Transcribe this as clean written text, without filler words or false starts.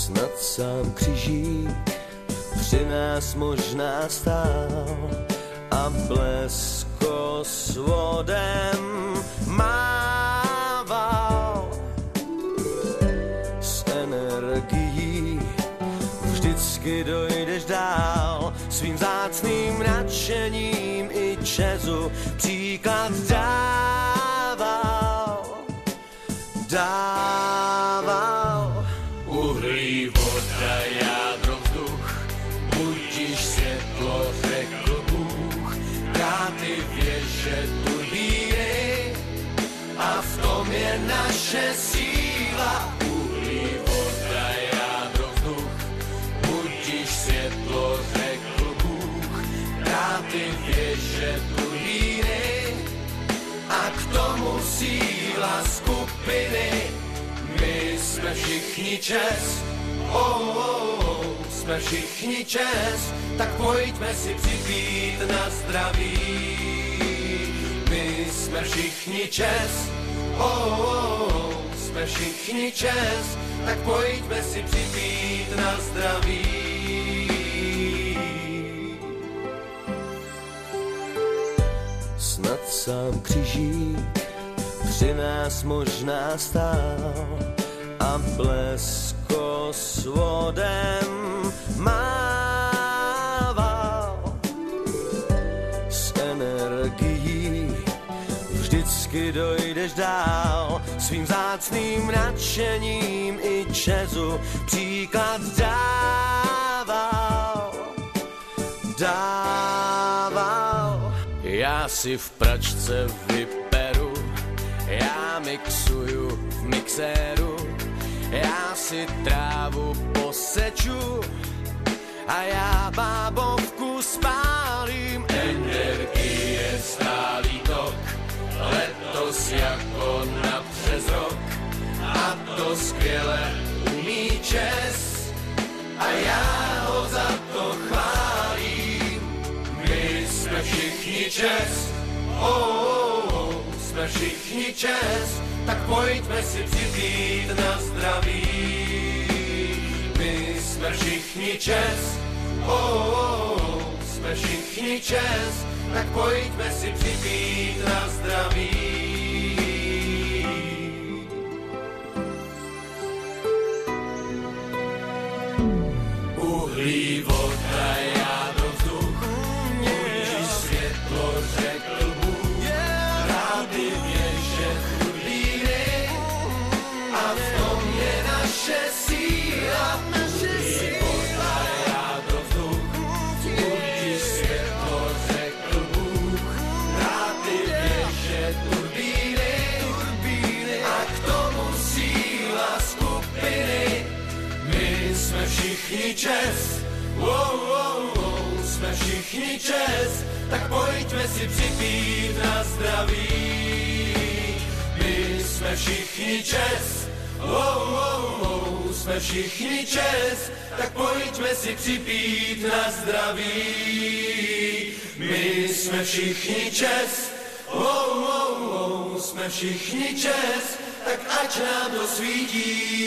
Snad sám křižík při nás možná stál a blesko s vodem mával. S energií vždycky dojdeš dál, svým vzácným nadšením i čezu příklad dával. Uhlí, voda, jádro, vzduch, budiš světlo, řekl Bůh, dráty, věže, turbíny a v tom je naše síla. Uhlí, voda, jádro, vzduch, budiš světlo, řekl Bůh, dráty, věže, turbíny a k tomu síla skupiny. My jsme všichni čes, jsme všichni čes, tak pojďme si připít na zdraví. My jsme všichni čes, jsme všichni čes, tak pojďme si připít na zdraví. Snad sám křižík při nás možná stál a blesko s vodem mával. S energií vždycky dojdeš dál, svým vzácným nadšením i čezu příklad dával. Já si v pračce vyperu, já mixuju v mixéru, já si trávu poseču a já bábovku spálím. Energie stálý tok, letos jako na přes rok, a to skvěle umí čes a já ho za to chválím. My jsme všichni čes, jsme všichni čes, tak pojďme si připít na zdraví. My jsme všichni čes, jsme všichni čes, tak pojďme si připít na zdraví. Uhlí, voda, jádro, vzduch, budiš světlo, řekl Bůh, rády, věže, turbíny a v tom je naše síla. Uhlí, voda, jádro, vzduch, budiš světlo, řekl Bůh, rády, věže, turbíny a k tomu síla skupiny. My jsme všichni čes, jsme všichni čes, tak pojďme si připít na zdraví. My jsme všichni čes, jsme všichni čes, tak pojďme si připít na zdraví. My jsme všichni čes, jsme všichni čes, tak ať nám to svítí.